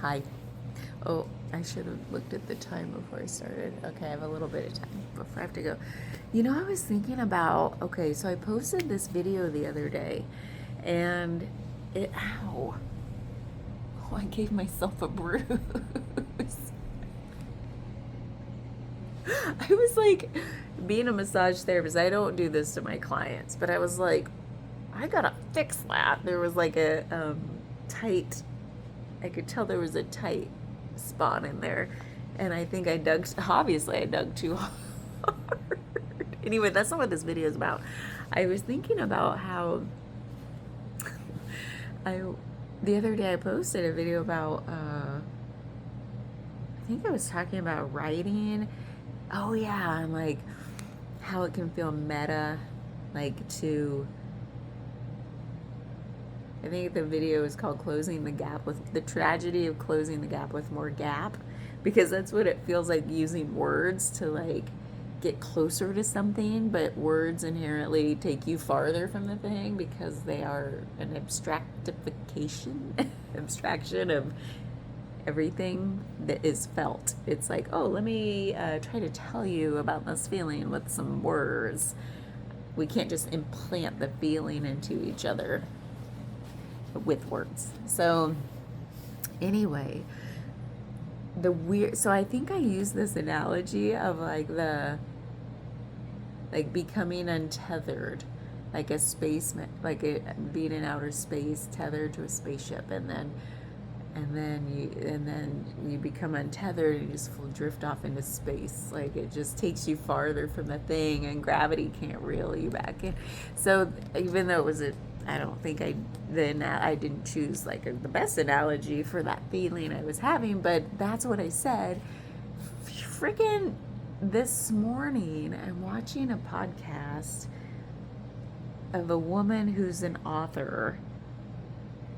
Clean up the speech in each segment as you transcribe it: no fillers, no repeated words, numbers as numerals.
Hi. Oh, I should have looked at the time before I started. Okay, I have a little bit of time before I have to go. I was thinking about, okay, so I posted this video the other day and ow. Oh, I gave myself a bruise. I was like, being a massage therapist, I don't do this to my clients, but I was like, I gotta fix that. There was like a tight, I could tell there was a tight spot in there. And I think obviously, I dug too hard. Anyway, that's not what this video is about. I was thinking about how I, the other day I posted a video about, I think I was talking about writing. Oh, yeah, and like how it can feel meta, like to, I think the video is called Closing the Gap with the Tragedy of Closing the Gap with More Gap, because that's what it feels like, using words to like get closer to something, but words inherently take you farther from the thing because they are an abstractification, abstraction of everything that is felt. It's like, oh, let me try to tell you about this feeling with some words. We can't just implant the feeling into each other with words. So anyway, so I think I use this analogy of like becoming untethered, like a space, being in outer space tethered to a spaceship, and then you become untethered and you just drift off into space. Like it just takes you farther from the thing, and gravity can't reel you back in. So even though I don't think I didn't choose like the best analogy for that feeling I was having, but that's what I said. Freaking this morning, I'm watching a podcast of a woman who's an author,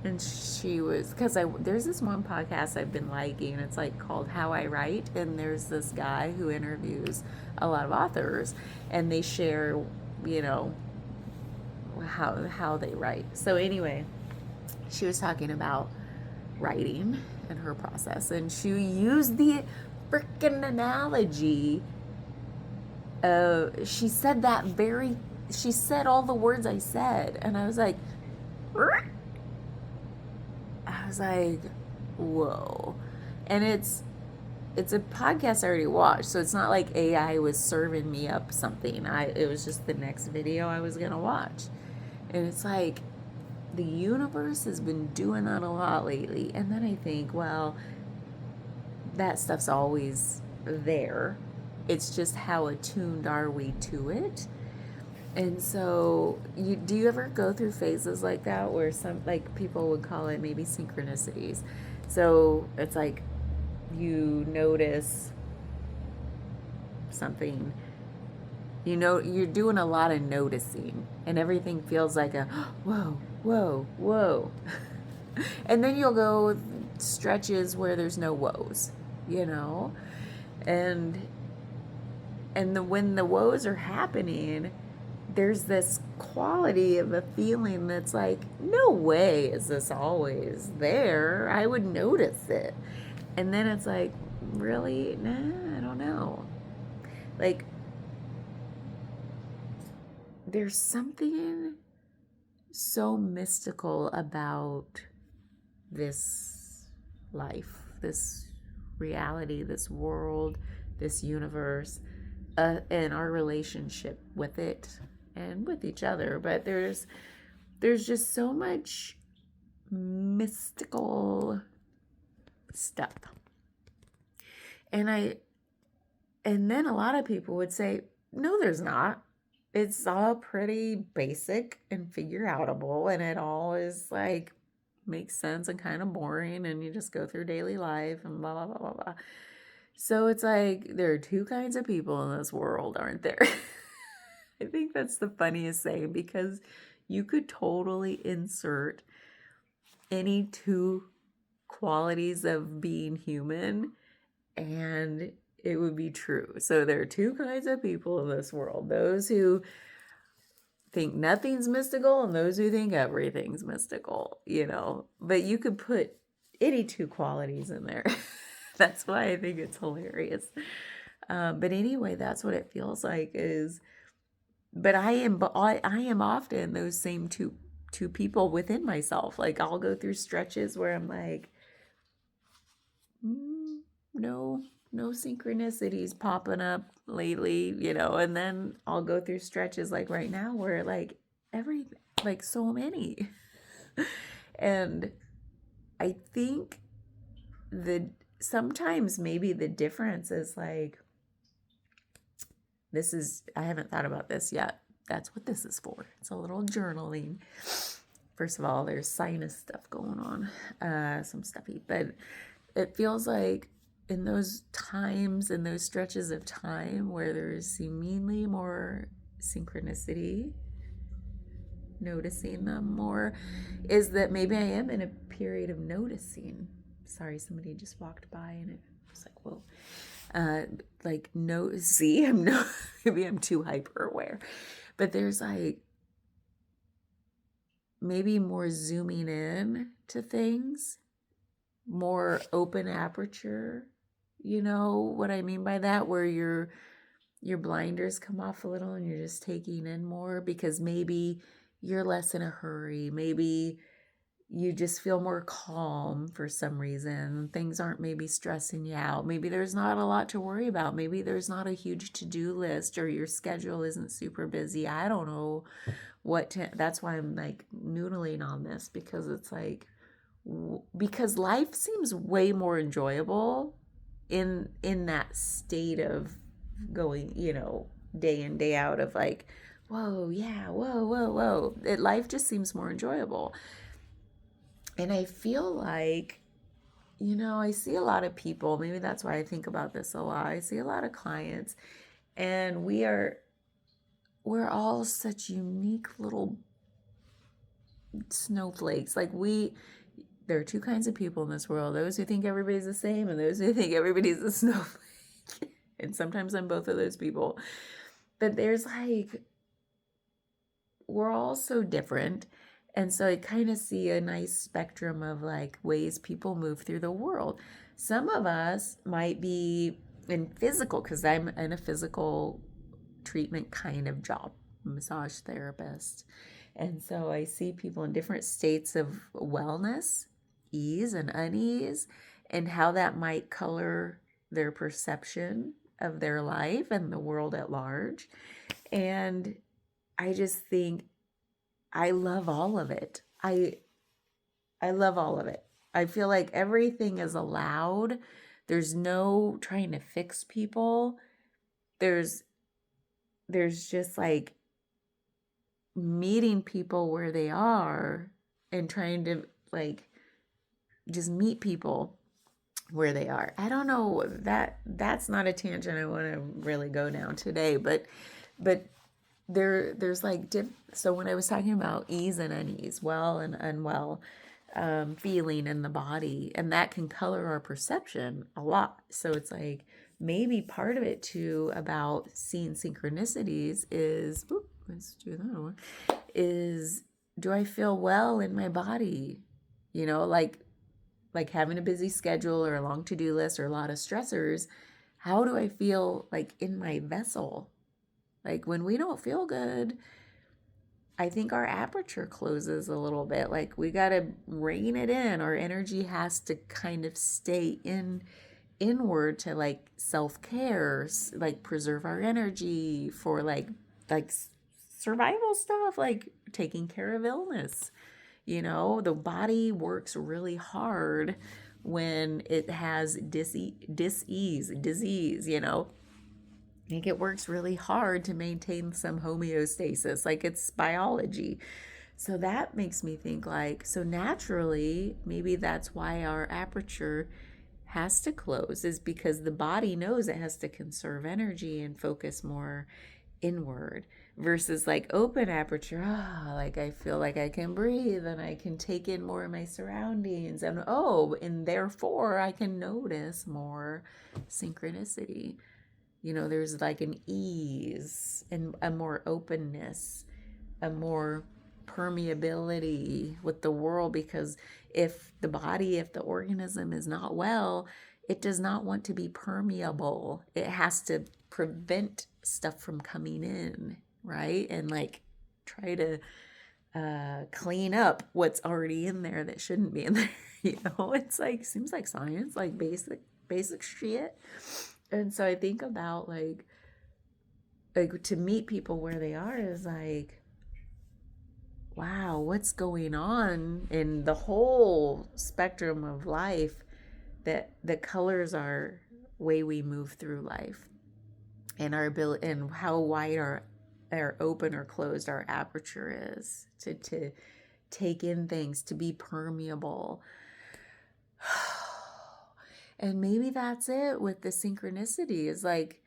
and she was, there's this one podcast I've been liking. It's like called How I Write, and there's this guy who interviews a lot of authors, and they share, you know, how they write. So anyway, she was talking about writing and her process, and she used the freaking analogy. She said all the words I said, and I was like, whoa. And it's a podcast I already watched, so it's not like AI was serving me up something. It was just the next video I was gonna watch. And it's like the universe has been doing that a lot lately. And then I think, well, that stuff's always there. It's just how attuned are we to it? And so, do you ever go through phases like that where some, like, people would call it maybe synchronicities? So it's like you notice something, you're doing a lot of noticing, and everything feels like a whoa, whoa, whoa. And then you'll go stretches where there's no woes, you know? And when the woes are happening, there's this quality of a feeling that's like, no way is this always there. I would notice it. And then it's like, really? Nah, I don't know. Like, there's something so mystical about this life, this reality, this world, this universe, and our relationship with it and with each other. But there's just so much mystical stuff. And then a lot of people would say, no, there's not. It's all pretty basic and figure outable, and it all is like makes sense and kind of boring, and you just go through daily life and blah blah blah blah blah. So it's like there are two kinds of people in this world, aren't there? I think that's the funniest saying, because you could totally insert any two qualities of being human and it would be true. So there are two kinds of people in this world: those who think nothing's mystical and those who think everything's mystical, you know. But you could put any two qualities in there. That's why I think it's hilarious. But anyway, that's what it feels like is, but I am often those same two people within myself. Like I'll go through stretches where I'm like, no, no synchronicities popping up lately, and then I'll go through stretches like right now where like so many. And I think the sometimes maybe the difference is like, I haven't thought about this yet. That's what this is for. It's a little journaling. First of all, there's sinus stuff going on, some stuffy, but it feels like in those times, in those stretches of time where there's seemingly more synchronicity, noticing them more, is that maybe I am in a period of noticing. Sorry, somebody just walked by and it was like, whoa. Like no, see, maybe I'm too hyper aware, but there's like maybe more zooming in to things, more open aperture. You know what I mean by that? Where your blinders come off a little and you're just taking in more because maybe you're less in a hurry. Maybe you just feel more calm for some reason. Things aren't maybe stressing you out. Maybe there's not a lot to worry about. Maybe there's not a huge to-do list or your schedule isn't super busy. I don't know that's why I'm like noodling on this because it's like, because life seems way more enjoyable in that state of going, day in, day out of like, whoa, yeah, whoa. Life just seems more enjoyable. And I feel like, I see a lot of people, maybe that's why I think about this a lot. I see a lot of clients and we're all such unique little snowflakes. Like there are two kinds of people in this world, those who think everybody's the same and those who think everybody's a snowflake. And sometimes I'm both of those people. But there's like, we're all so different. And so I kind of see a nice spectrum of like ways people move through the world. Some of us might be in physical, because I'm in a physical treatment kind of job, massage therapist. And so I see people in different states of wellness, ease and unease, and how that might color their perception of their life and the world at large. And I just think I love all of it. I love all of it. I feel like everything is allowed. There's no trying to fix people. There's just like meeting people where they are and trying to like just meet people where they are. I don't know, that's not a tangent I want to really go down today, but there's like so when I was talking about ease and unease, well and unwell, feeling in the body, and that can color our perception a lot. So it's like maybe part of it too about seeing synchronicities is, let's do that one, is do I feel well in my body? Like having a busy schedule or a long to-do list or a lot of stressors, how do I feel like in my vessel? Like when we don't feel good, I think our aperture closes a little bit. Like we got to rein it in. Our energy has to kind of stay inward to like self-care, like preserve our energy for like survival stuff, like taking care of illness. The body works really hard when it has disease. I think it works really hard to maintain some homeostasis, like it's biology. So that makes me think like, so naturally, maybe that's why our aperture has to close, is because the body knows it has to conserve energy and focus more inward versus like open aperture. Like I feel like I can breathe and I can take in more of my surroundings and therefore I can notice more synchronicity. There's like an ease and a more openness, a more permeability with the world, because if the organism is not well, it does not want to be permeable. It has to prevent stuff from coming in, right? And like try to clean up what's already in there that shouldn't be in there. It's like, seems like science, like basic shit. And so I think about like to meet people where they are is like, wow, what's going on in the whole spectrum of life, that the colors our way we move through life, and our ability, and how wide our open or closed our aperture is to take in things, to be permeable. And maybe that's it with the synchronicity, is like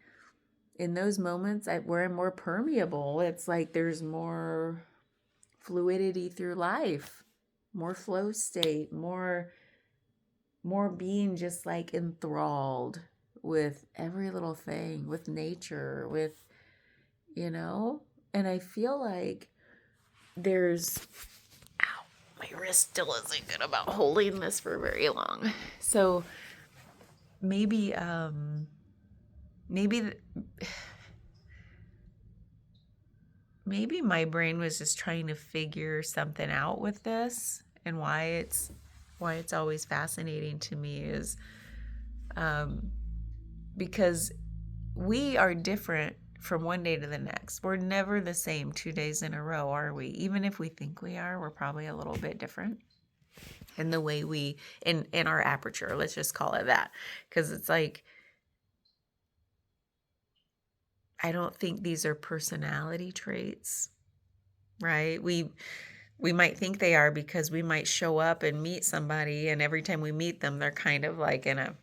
in those moments where I'm more permeable, it's like there's more fluidity through life, more flow state, more being just like enthralled with every little thing, with nature, with, and I feel like there's, ow, my wrist still isn't good about holding this for very long. So maybe my brain was just trying to figure something out with this, and why it's always fascinating to me is because we are different from one day to the next. We're never the same 2 days in a row, are we? Even if we think we are, we're probably a little bit different in the way we, in our aperture, let's just call it that. Because it's like, I don't think these are personality traits, right? We might think they are, because we might show up and meet somebody, and every time we meet them, they're kind of like in a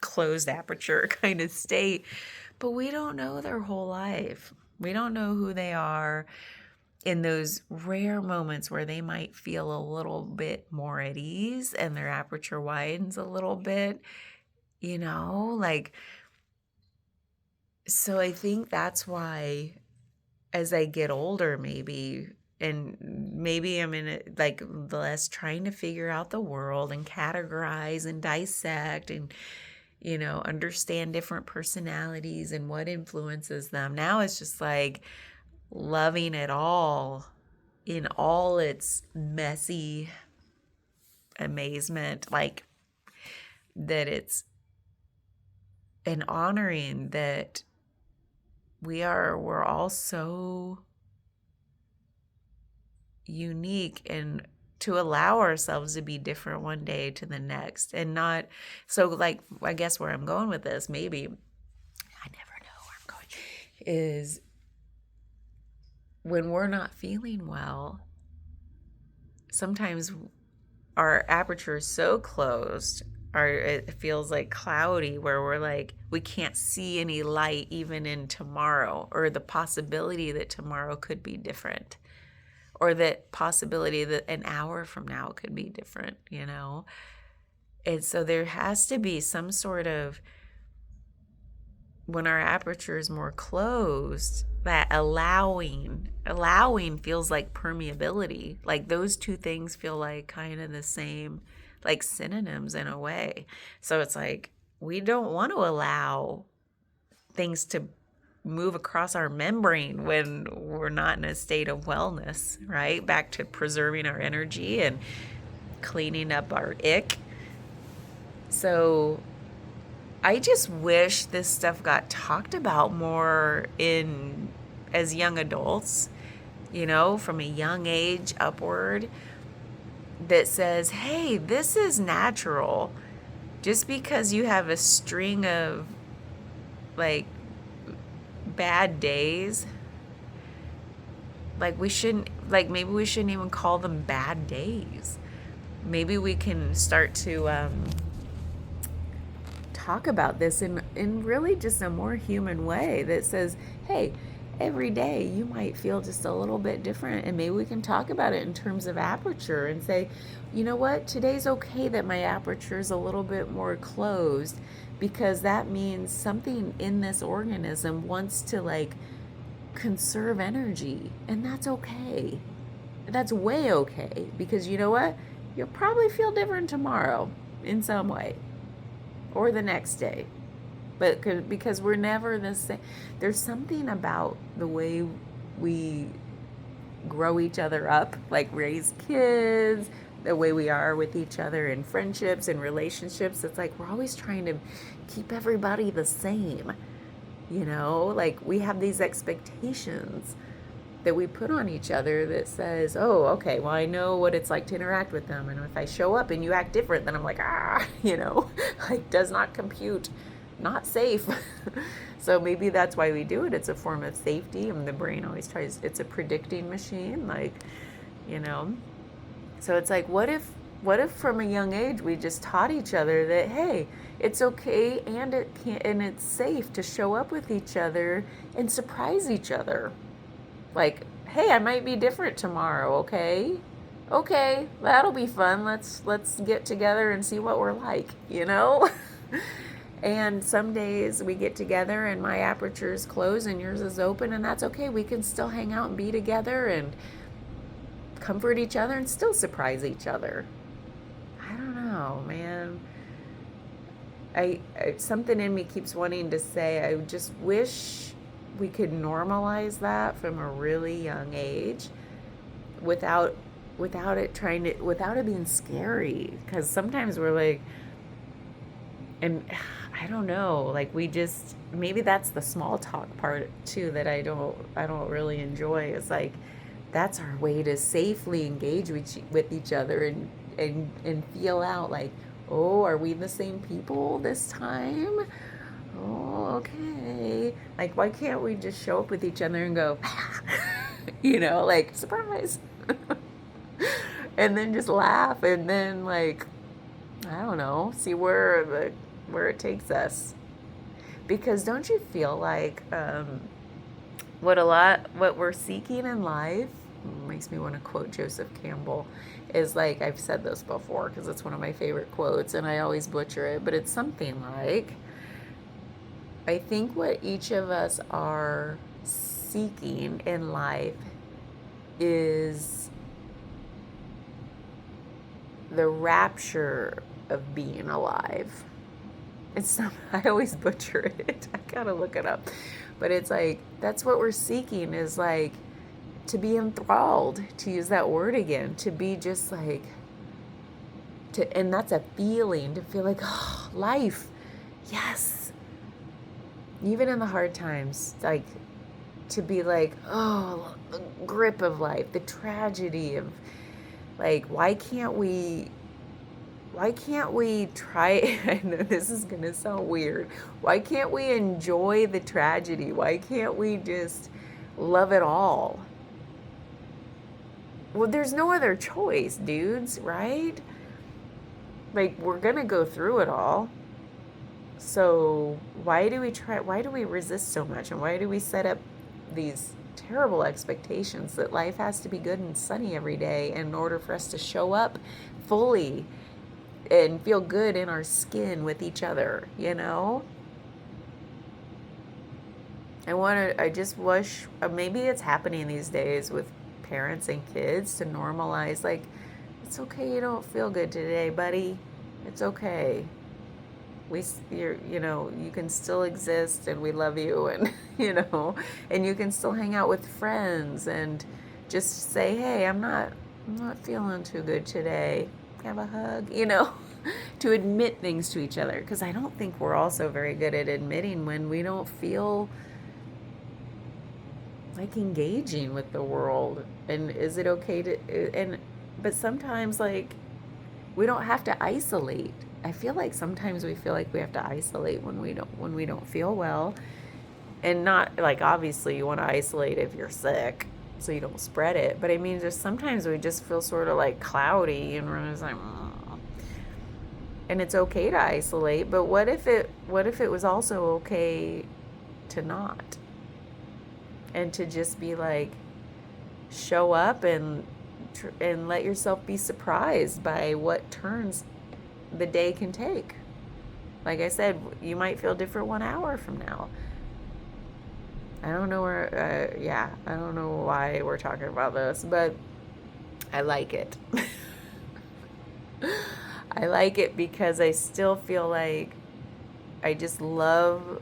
closed aperture kind of state. But we don't know their whole life. We don't know who they are in those rare moments where they might feel a little bit more at ease and their aperture widens a little bit, like, so I think that's why as I get older, maybe I'm in it, like, less trying to figure out the world and categorize and dissect and, understand different personalities and what influences them. Now it's just like loving it all in all its messy amazement, like that it's an honoring that we're all so unique, and to allow ourselves to be different one day to the next, and not so, like, I guess where I'm going with this, maybe I never know where I'm going, is when we're not feeling well, sometimes our aperture is so closed, or it feels like cloudy, where we're like, we can't see any light even in tomorrow, or the possibility that tomorrow could be different, or that possibility that an hour from now could be different, And so there has to be some sort of, when our aperture is more closed, that allowing feels like permeability. Like those two things feel like kind of the same, like synonyms in a way. So it's like, we don't want to allow things to move across our membrane when we're not in a state of wellness, right? Back to preserving our energy and cleaning up our ick. So I just wish this stuff got talked about more as young adults, from a young age upward, that says, hey, this is natural. Just because you have a string of like bad days, like maybe we shouldn't even call them bad days. Maybe we can start to talk about this in really just a more human way that says, hey, every day you might feel just a little bit different, and maybe we can talk about it in terms of aperture and say, you know what, today's okay that my aperture is a little bit more closed, because that means something in this organism wants to like conserve energy, and that's okay. That's way okay, because you know what? You'll probably feel different tomorrow in some way, or the next day. But because we're never the same, there's something about the way we grow each other up, like raise kids, the way we are with each other in friendships and relationships. It's like we're always trying to keep everybody the same. Like we have these expectations that we put on each other that says, oh, okay, well, I know what it's like to interact with them. And if I show up and you act different, then I'm like, like does not compute, not safe. So maybe that's why we do it. It's a form of safety. And the brain always tries, it's a predicting machine, So it's like, what if from a young age we just taught each other that, hey, it's okay and it's safe to show up with each other and surprise each other. Like, hey, I might be different tomorrow, okay? Okay, that'll be fun. Let's get together and see what we're like, And some days we get together and my aperture is closed and yours is open, and that's okay. We can still hang out and be together and comfort each other and still surprise each other. I don't know, man. I something in me keeps wanting to say, I just wish we could normalize that from a really young age without it being scary. Because sometimes we're like, and I don't know, like maybe that's the small talk part too that I don't really enjoy. It's like that's our way to safely engage with each other and feel out like, oh, are we the same people this time? Oh, okay. Like, why can't we just show up with each other and go, like, surprise. And then just laugh and then, like, I don't know, see where it takes us. Because don't you feel like what we're seeking in life, makes me want to quote Joseph Campbell, is like, I've said this before because it's one of my favorite quotes and I always butcher it, but it's something like, I think what each of us are seeking in life is the rapture of being alive. I always butcher it. I gotta look it up. But it's like, that's what we're seeking, is like to be enthralled, to use that word again, to be just like, and that's a feeling, to feel like, oh, life, yes. Even in the hard times, like to be like, oh, the grip of life, the tragedy of, like, why can't we try, I know this is going to sound weird, why can't we enjoy the tragedy? Why can't we just love it all? Well, there's no other choice, dudes, right? Like, we're going to go through it all. So why do we resist so much? And why do we set up these terrible expectations that life has to be good and sunny every day in order for us to show up fully and feel good in our skin with each other, I just wish, maybe it's happening these days with parents and kids, to normalize, like, it's okay you don't feel good today, buddy. It's okay. You can still exist and we love you, and, and you can still hang out with friends and just say, hey, I'm not feeling too good today. Have a hug, to admit things to each other. Because I don't think we're also very good at admitting when we don't feel like engaging with the world. And is it okay but sometimes, like, we don't have to isolate. I feel like sometimes we feel like we have to isolate when we don't feel well. And not, like, obviously you want to isolate if you're sick so you don't spread it. But I mean, just sometimes we just feel sort of like cloudy and we're just like, and it's okay to isolate. But what if it was also okay to not? And to just be like, show up and let yourself be surprised by what turns the day can take. Like I said, you might feel different 1 hour from now. I don't know where, I don't know why we're talking about this, but I like it. I like it because I still feel like I just love,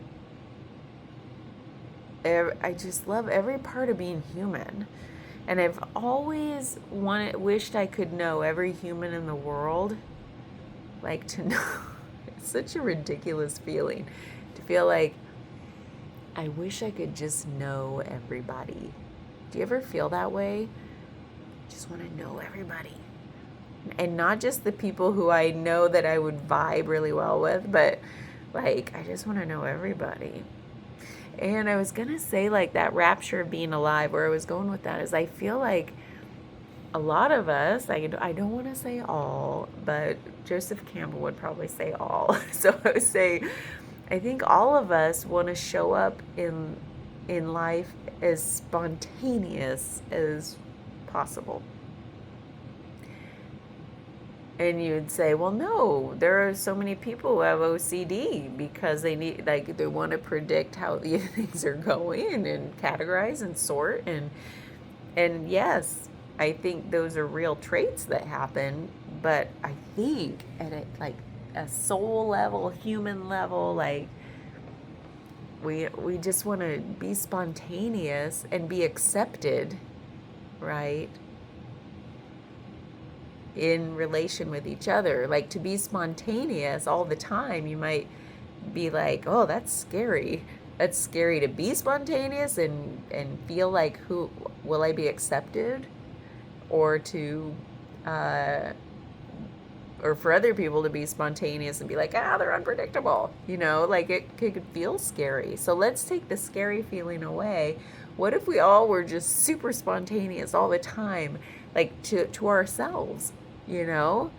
I just love every part of being human. And I've always wished I could know every human in the world. Like to know, it's such a ridiculous feeling to feel like I wish I could just know everybody. Do you ever feel that way? Just want to know everybody. And not just the people who I know that I would vibe really well with, but like, I just want to know everybody. And I was going to say, like, that rapture of being alive, where I was going with that is I feel like a lot of us, I don't want to say all, but Joseph Campbell would probably say all. So I would say, I think all of us want to show up in life as spontaneous as possible. And you'd say, well, no, there are so many people who have OCD because they need, like, they want to predict how the things are going and categorize and sort. And yes, I think those are real traits that happen. But I think at a soul level, human level, like, we just want to be spontaneous and be accepted, right? In relation with each other. Like, to be spontaneous all the time, you might be like, oh, that's scary. That's scary to be spontaneous and feel like, who will I be accepted? Or to or for other people to be spontaneous and be like, they're unpredictable. Like, it could feel scary. So let's take the scary feeling away. What if we all were just super spontaneous all the time, like to ourselves, And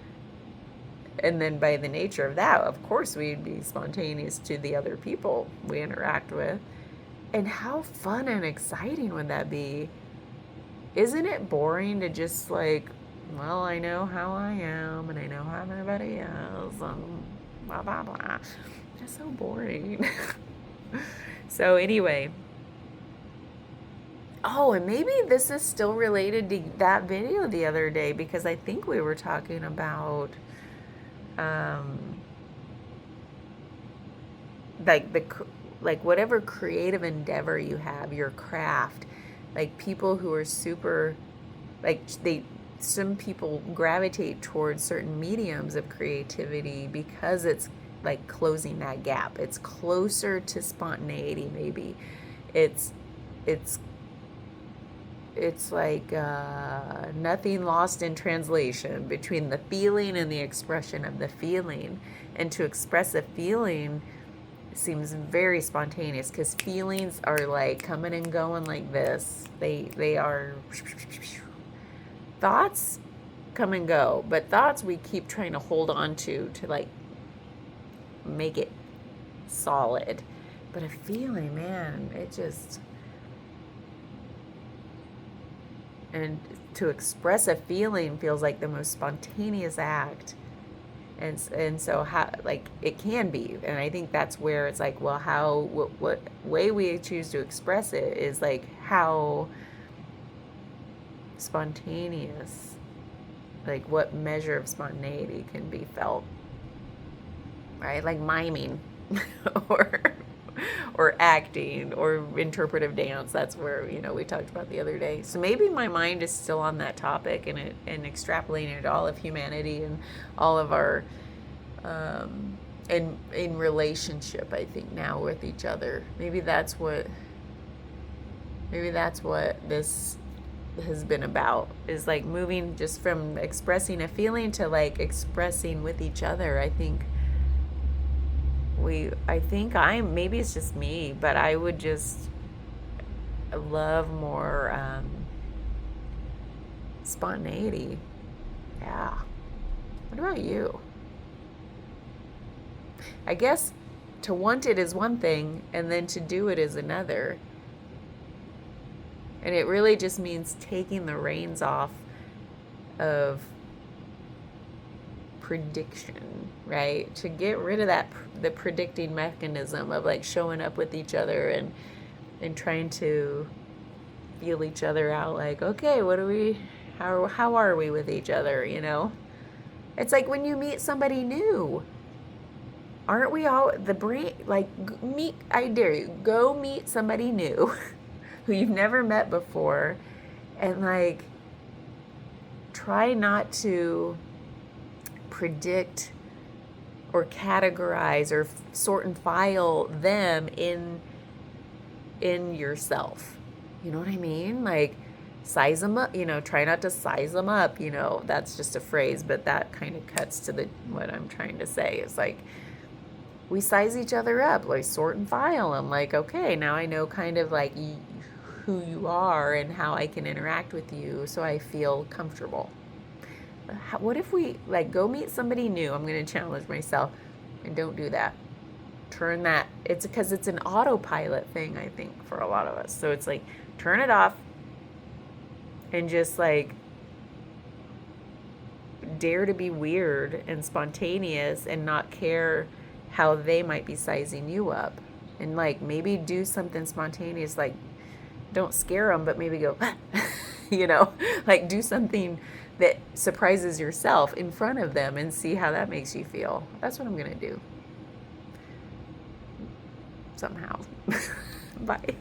then by the nature of that, of course, we'd be spontaneous to the other people we interact with. And how fun and exciting would that be? Isn't it boring to just like, well, I know how I am and I know how everybody is and blah, blah, blah. Just so boring. So anyway. Oh, and maybe this is still related to that video the other day, because I think we were talking about like whatever creative endeavor you have, your craft, like people who are super, like some people gravitate towards certain mediums of creativity because it's like closing that gap. It's closer to spontaneity, maybe. It's like nothing lost in translation between the feeling and the expression of the feeling. And to express a feeling seems very spontaneous, because feelings are like coming and going like this. They are, thoughts come and go, but thoughts we keep trying to hold on to like make it solid. But a feeling, man, it just, and to express a feeling feels like the most spontaneous act. And so how, like, it can be, and I think that's where it's like, well, what way we choose to express it is like how spontaneous, like what measure of spontaneity can be felt, right? Like miming or acting or interpretive dance. That's where, we talked about the other day. So maybe my mind is still on that topic, and extrapolating it all of humanity and all of our in relationship, I think, now with each other. Maybe that's what this has been about, is like moving just from expressing a feeling to like expressing with each other. I think maybe it's just me, but I would just love more spontaneity. Yeah. What about you? I guess to want it is one thing, and then to do it is another. And it really just means taking the reins off of prediction, right? To get rid of the predicting mechanism of like showing up with each other and trying to feel each other out, like, okay, what do we, how are we with each other, you know? It's like when you meet somebody new, aren't we all, the brain, like, meet, I dare you, go meet somebody new who you've never met before, and like, try not to predict or categorize or sort and file them in yourself. You know what I mean? Like, size them up, you know, try not to size them up, you know, that's just a phrase, but that kind of cuts to the, what I'm trying to say is like, we size each other up, like sort and file them, like, okay, now I know kind of like who you are and how I can interact with you so I feel comfortable. What if we, like, go meet somebody new? I'm going to challenge myself, and don't do that. Turn that, it's because it's an autopilot thing, I think, for a lot of us. So it's like, turn it off and just like dare to be weird and spontaneous and not care how they might be sizing you up. And like, maybe do something spontaneous, like, don't scare them, but maybe go, you know, like, do something that surprises yourself in front of them and see how that makes you feel. That's what I'm going to do. Somehow. Bye.